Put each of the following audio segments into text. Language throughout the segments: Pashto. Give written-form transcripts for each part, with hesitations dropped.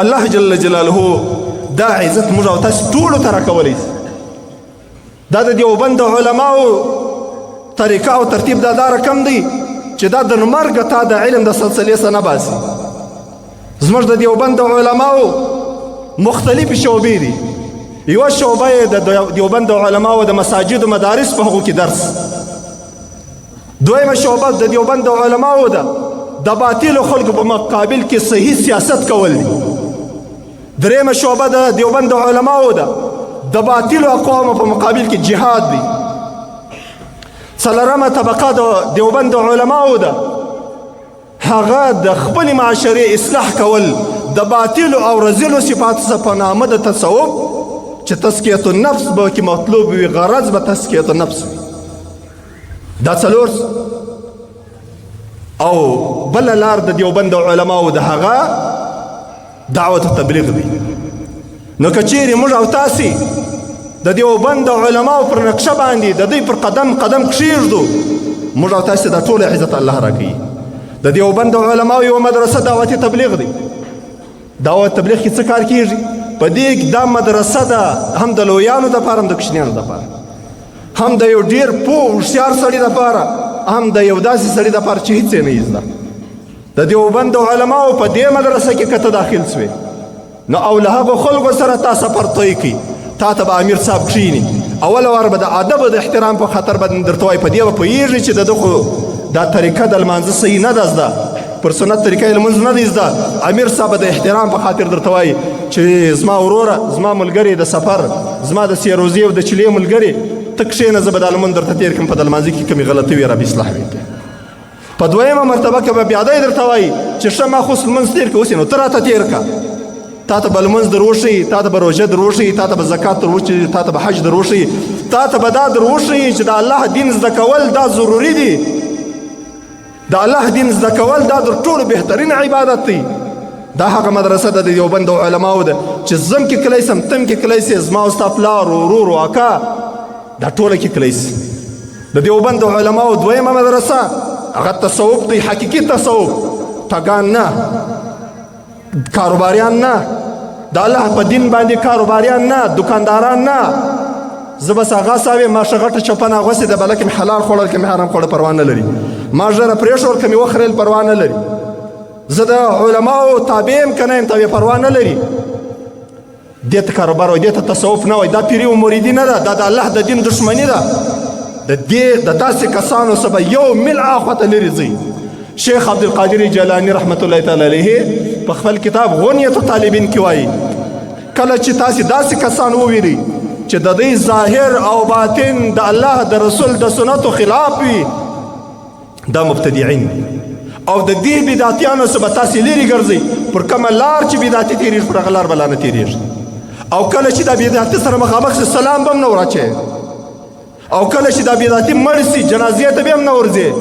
الله جل جلاله دا عزت موږ او تاسو ټولو ته راکولی دا د دیوبند علماو طریقه او ترتیب دا رقم دی چې دا د مرګه تا د علم د سلسلې څخه نه باسي. زموږ د دیوبند علماو مختلفې شعبې دي. یوه شعبه یې د دیوبند علماو د مساجد و مدارس په هغو کې درس. دویمه شعبه د دیوبند علماو ده د باطلو خلکو په مقابل کې صحیح سیاست کول دي. دریمه شعبه د دیوبند علماو ده د باطلو اقوامو په مقابل کې جهاد دی. څلورمه طبقه د دیوبند علماو ده هغه د خپل معاشرې اصلاح کول د باطلو او رذلو صفاتو څخه په نامه د تصوف چې تزکیة النفس به کې مطلوب وي، غرض به تزکیة النفس وي. دا څلور. او بله لار د دیوبند علماو د هغه دعوت تبلیغ دی. نو که چیرې موږ او تاسې د دیوبند علماو پر نقشه باندې د دوی پر قدم قدم کښېږدو، موږ او تاسې دا ټول عزت الله راکوي. د دیوبند علماو یوه مدرسه دعوت تبلیغ دی. دعوت تبلیغ کې څه کار کېږي؟ په دې کې دا مدرسه ده هم د لویانو دپاره هم د کوچنیانو دپاره، هم د یو ډېر پوه هوښیار سړي دپاره، هم د یو داسې سړي دپاره چې هیڅ یې نه یې زده. د دیوبند علماو په دې مدرسه کې که ته داخل سوې نو او له هغو خلکو سره تا سفر طی کړي، تا ته به امیر صاحب کښېني، اوله وار به د ادب او د احترام په خاطر به درته وایي. په دې به پوهېږي چې د ده خو دا طریقه د لمانځه صحیح نه ده زده، پر سنت طریقه یې لمونځ نه دی زده. امیر صاحب به د احترام په خاطر درته وایي چې زما وروره، زما ملګري د سفر، زما د سیروزې او د چلې ملګري، ته کښېنه زه به دا لمونځ درته تېر کړم، په د لمانځه کې کومې غلطۍ وي رب اصلاح وکړي. په دویمه مرتبه که به بیا دی درته وایي چې ښه ما خو لمونځ تېر کړه، اوس یې نو ته راته تېر کړه. تا ته به لمونځ در وښیي، تا ته به روژه در وښیي، تا ته به زکات در وښیي، تا ته به حج در وښیي، تا ته به دا در وښیي چې د الله دین زده کول دا ضروري دي. د الله دین زده کول دا در ټولو بهترین عبادت دی. دا هغه مدرسه ده د دیوبند علماو ده چې زم کې کلی سم، تم کې کلی سې، زما او ستا پلار ورور و اکا دا ټوله کې کلی سي. د دیوبند علماو دویمه مدرسه هغه تصوف دی، حقیقي تصوف. ټګان نه، کاروباریان نه، د الله په دین باندې کاروباریان نه، دکانداران نه. زه بس هغه صاحب ما ښه غټه چپنه اغوستې ده، بله کې مې حلال خوړل که مې حرام خوړل پروا نه لري، ما ژره پرېښول که مې وخرېل پروا نه لري. زه د علماو تابع یم که نه یم تابع پروا نه لري. دې ته کاروبار وایي، دې ته تصوف نه وایي، دا پیري و مریدي نه ده، دا د الله د دین دښمني ده. د داسې کسانو څخه به یو میل اخواته لرې ځئ. شیخ عبدالقادر جیلاني رحمت الله تعالی علیه په خپل کتاب غنیة الطالبین کې وایي کله چې تاسې داسې کسان ووینئ چې د دوی ظاهر او باطن د الله د رسول د سنتو خلاف وي، دا مبتدعین دي. او د دې بدعتیانو څخه به تاسې لرې ګرځئ. پر کومه لار چې بدعتي تېرېږي پر هغه لار به لا نه تېرېږي. او کله چې دا بدعتي سره مخامخ شي سلام به هم نه ورچوي، او کله چې دا بدعتي مړ شي جنازې ته به هم نه ورځي.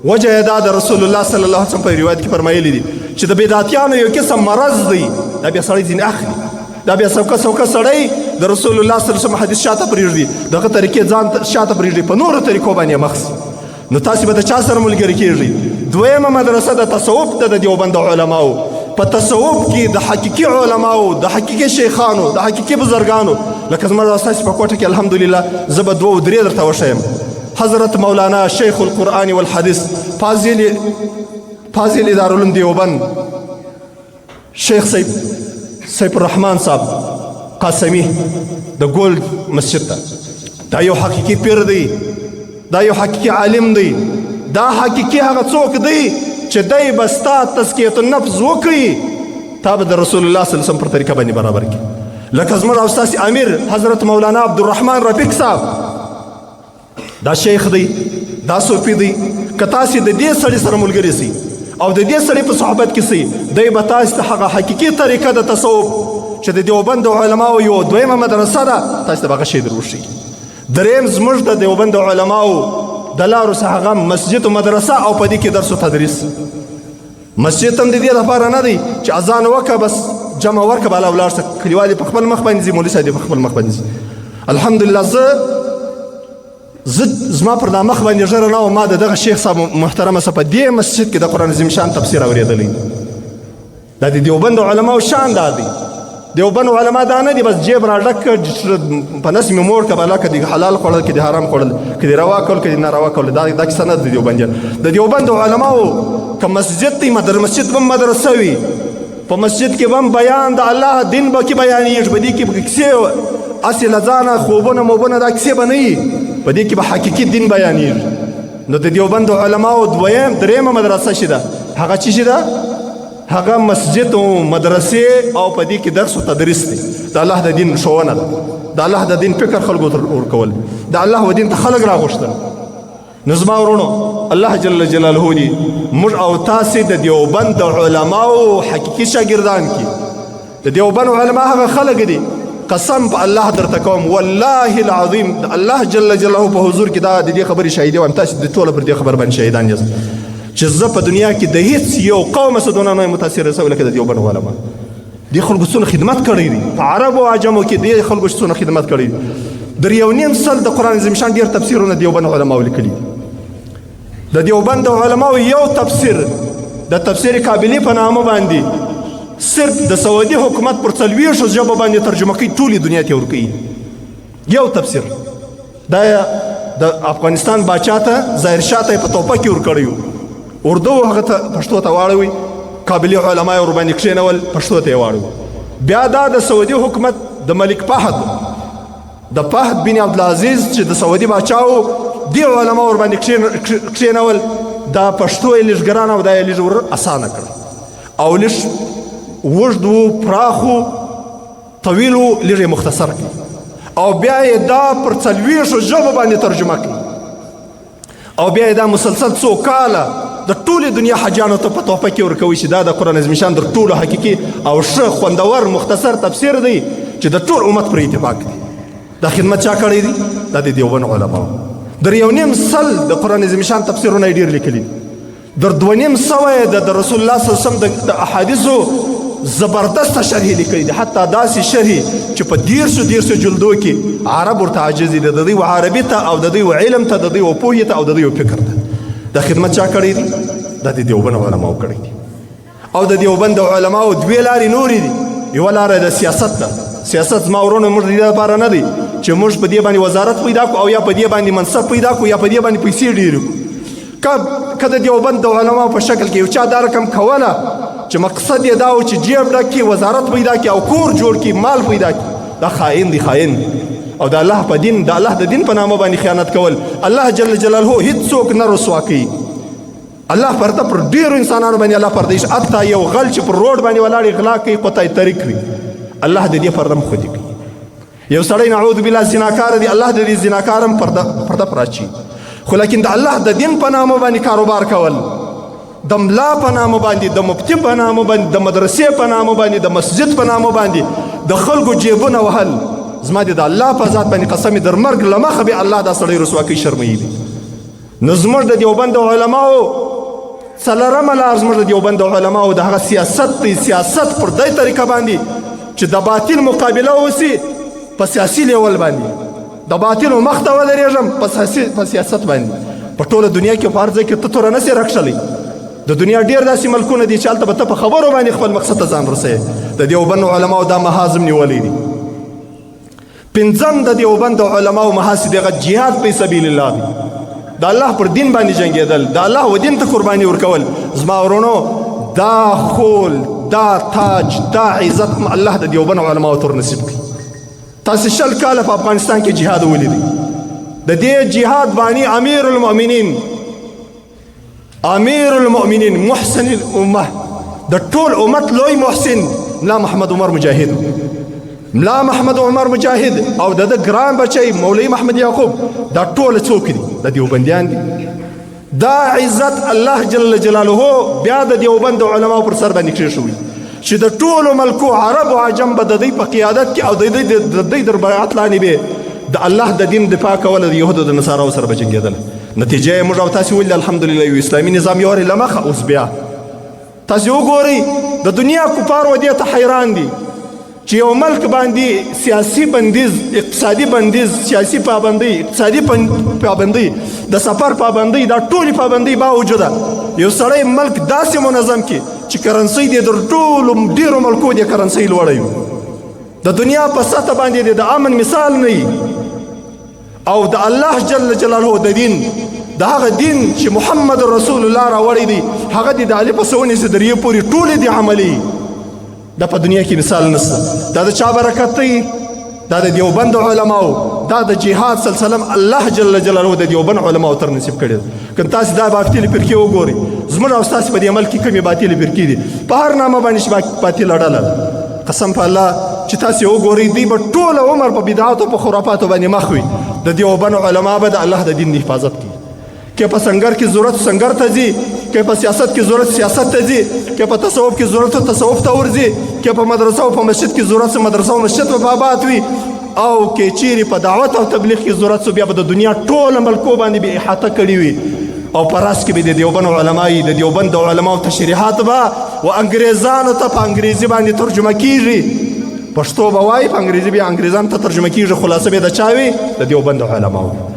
وجه یې دا د رسول الله صلی الله علیه وسلم په روایت کې فرمایلی دي چې د بدعتیانو یو قسم مرض دی، دا بیا سړی ځینې اخلي، دا بیا سوکه سړی د رسول الله صلی الله علیه وسلم حدیث شاته پرېږدي، دغه طریقې ځان شاته پرېږدي، په نورو طریقو باندې مخ شي. نو تاسې به د چا سره ملګري کېږئ؟ دویمه مدرسه د تصوف ده د دیوبند علماو. په تصوف کې د حقیقي علماو، د حقیقي شیخانو، د حقیقي بزرګانو لکه زما ستاسې په کوټه کې الحمدلله زه به دوه درې درته وښیم. حضرت مولانا شیخ القرآن والحدیث فاضل ادارالعلوم دیوبند شیخ سیف الرحمن صاحب قاسمی د ګولډ مسجد ته، دا یو حقیقي پیر دی، دا یو حقیقي عالم دی. دا حقیقي هغه څوک دی چې دی به ستا تزکیة النفس وکړي، تا به د رسول الله صلی الله علیه وسلم پر طریقه باندې برابر کړي. لکه زموږ او ستاسې امیر حضرت مولانا عبدالرحمن رفیق صاحب، دا شیخ دی، دا صوفي دی. که تاسې د دې سړي سره ملګري سئ او د دې سړي په صحبت کې سئ، دی به تاسې ته هغه حقیقي طریقه د تصوف چې د دیوبند علماو یو دویمه مدرسه ده، تاسې ته به هغه شی در وښیي. دریم زموږ د دیوبند علماو د لارو څخه هغه مسجد و مدرسه او په دې کې درس و تدریس. مسجد هم د دې لپاره نه دی چې اذان وکړه بس جمع ورکړه بالا ولاړ شه، کلیوال په خپل مخ باندې ځي، مولوي صاحب په خپل مخ باندې ځي. الحمدلله زما پر دا مخ باندې ژره نه وه، ما د دغه شیخ صاحب محترمه څخه په دې مسجد کې د قرآن عظیم شان تفسیر اورېدلی. دا د دیوبند علماو شان دا دی. دیوبند علما دا نه دي بس جیب را ډک په نس مې موړ که بلا که د حلال خوړل که د حرام خوړل که د روا کول که د ناروا کول دا کیسه نه د دیوبندیان. د دیوبند علماو که مسجد دی مسجد به مدرسه وي په مسجد کې به هم بیان د الله دین به کې بیانېږي په دې کې به کیسې هسې له ځانه خوبونه موبونه دا کیسې به نه وي په دې کې به حقیقي دین بیانېږي. نو د دیوبند علماو درېیمه مدرسه چې ده هغه څه چې ده هغه مسجد و مدرسې او په دې کې درس و تدریس دی. د الله د دین ښوونه ده د الله د دین فکر خلکو ته ورکول د الله و دین ته خلک راغوښتل. نو زما ورونو الله جل جلاله دي موږ او تاسې د دیوبند علماو حقیقي شاګردان کړي. د دیوبند علما هغه خلک دي قسم په الله درته کوم والله العظیم الله جل جلاله په حضور کې دا د دې خبرې شاهدي وایم تاسې د ټوله پر دې خبر باندې شهیدان یاست چې زه په دنیا کې د هیڅ یو قوم څه دونه نه متاثر رسوي لکه د دیوبند علما. دې خلکو څونه خدمت کړی دي په عربو او عجمو کې دې خلکو څونه خدمت کړی دي. در یو نیم سل د قرآن عظیم شان ډېر تفسیرونه دیوبند علماو لیکلي دي. د دیوبند علماو یو تفسیر د تفسیر کابلی په نامه باندې صرف د سعودي حکومت پر 40 ژبو باندې ترجمه کوي ټولې دنیا ته ورکوي. یو تفسیر دا د افغانستان باچا ته ظاهر شاه ته په توپه کې ورکړی و اردو هغه ته پښتو ته واړوي کابلي علما یې ورباندې کښېنول پښتو ته یې واړوي. بیا دا د سعودي حکومت د ملک فهد د فهد بن عبدالعزیز چې د سعودي باچا و دې علما ورباندې کښېنول دا پښتو یې لږ ګرانه او دا یې لږ ور اسانه کړه او لږ اوږد و پراخ و طویل و لږ یې مختصر کړي او بیا یې دا پر 40 ژبو باندې ترجمه کړي او بیا یې دا مسلسل څو کاله د ټولې دنیا حاجیانو ته په تحفه کې ورکوي چې دا د قرآن عظیم شان در ټولو حقیقي او ښه خوندور مختصر تفسیر دی چې د ټول امت پر اتفاق دی. دا خدمت چا کړی دی؟ دا د دیوبند علماو. در یو نیم سل د قرآن عظیم شان تفسیرونه یې ډېر لیکلي دي. در 2.5 د رسول الله صلی الله علیه وسلم د احادیثو زبردسته شرحې لیکلي دي حتی داسې شرحې چې په 10 جلدو کې عرب ورته عاجز دي د دوی و عربي ته او د دوی و علم ته د دوی و پوهې ته او د دوی و فکر ته. دا خدمت چا کړی دی؟ دا د دیوبند علماو کړی دی. او د دیوبند علماو 2 لارې نورې دي. یوه لاره د سیاست ده. سیاست زما ورونو موږ د دې لپاره نه دی چې موږ په دې باندې وزارت پیدا کړو او یا په دې باندې منصب پیدا کړو یا په دې باندې پیسې ډېرې کړو. که د دیوبند علماو په شکل کې یو چا دا رقم کوله چې مقصد یې دا و چې جیب ډک کړي وزارت پیدا کړي او کور جوړ کړي مال پیدا کړي دا خائن دی خائن. او د الله په دین د الله د دین په نامه باندې خیانت کول الله جل جلاله هیڅوک نه رسوا کوي. الله پرته پر ډیرو انسانانو باندې الله پرده ایښ حتی یو غل چې پر روډ باندې ولاړ غلا کوي قطعی طریق وي الله د دې پرده مخودي کوي. یو سړی نعوذ بالله زناکار دی الله د دې زناکارم پرده پراچي خو لیکن د الله د دین په نامه باندې کاروبار کول د ملا په نامه باندې د مفتي په نامه باندې د مدرسې په نامه باندې د مسجد په نامه باندې د خلکو جیبونه وهل زما د الله په ذات باندې قسم در مرګ له مخه به الله دا سړی رسوا کوي شرموي. نو زموږ د دیوبند علماو څلورمه لار زموږ د دیوبند علماو د هغه سیاست دی سیاست پر دې طریقه باندې چې د باطل مقابله وسي په سیاسي لیول باندې د باطل مخ ته ودرېږم په سیاست باندې په ټوله دنیا کې په هر ځای کې ته توره نسې راکښلی. د دنیا ډېر داسې ملکونه دي چې هلته به ته په خبرو باندې خپل مقصد ته ځان رسوې. د دیوبند علماو دا محاذم نیولی دي. پنځم د دیوبند علماو محاسد هغه جهاد فی سبیل الله دی. د الله پر دین باندې جنګېدل د الله و دین ته قرباني ورکول. زما ورونو دا خول دا تاج دا عزت الله د دیوبند علماو تر نصیب کړي. تاسې 20 کاله په افغانستان کې جهاد ولیدئ. د دې جهاد باندې امیر المؤمنین محسن الامه د ټول امت لوی محسن ملا محمد عمر مجاهد او د ګران بچی مولوی محمد یعقوب دا ټول څوک دي؟ د دیوبندیان دي. دا عزت الله جل جلاله بیا د دیوبند علماو پر سر باندې کېښوي چې د ټولو ملکو عرب او عجم به د دوی په قیادت کې او د دوی در بیعت لاندې به د الله د دین دفاع کوله د یهودو د نصاراو سره به جنګېدل. نتیجه یې موږ او تاسې ولې الحمدلله یو اسلامي نظام یوارې له مخه اوس بیا تاسې وګورئ د دنیا کفار و دې ته حیران دي چې یو ملک باندې سیاسي بندیز اقتصادي بندیز سیاسي پابندۍ اقتصادي پابندۍ د سفر پابندۍ دا ټولې پابندۍ باوجوده یو سړی ملک داسې منظم کړي چې کرنسۍ دې در ټولو ډېرو ملکو دې کرنسۍ لوړه وي د دنیا په سطح باندې د امن مثال نه وي او د الله جل جلاله د دین د هغه دین چې محمد رسول الله راوړی دی هغه دې د علي په سونې سه درې پورې ټولې دي عملي دا په دنیا کې مثال نشته دا د چا برکت دی دا د دیوبند علماو دا د جهاد سلسله الله جل جلاله د دیوبند علماو تر نصیب کړي که تاسو دا باطل فرقې وګورئ زموږ او تاسو په دې عمل کې کومې باطل فرقې دي په هر نامه باندې چې باطل ډله قسم په الله چې تاسو وګورئ دوی به ټول عمر په بدعات او په خرافاتو باندې مخ وي د دیوبند علما به د الله د دین حفاظت کوي که په سنگر کې ضرورت سنگر ته ځي که په سیاست کې ضرورت سیاست ته ځي که په تصوف کې ضرورت تصوف ته ورځي که په مدرسه او په مسجد کې ضرورت مدرسه او مسجد په آباد وي او که چیرې په دعوت او تبلیغ کې ضرورت بیا به د دنیا ټول ملکو باندې به احاطه کړي وي او په راس کې به د دیوبند علماء د دیوبند علماو تشریحات به و انګریزانو ته په انګریزي باندې ترجمه کیږي پښتو به وایي په انګریزي بیا انګریزانو ته ترجمه کیږي خلاصه به د چا وي د دیوبند علماو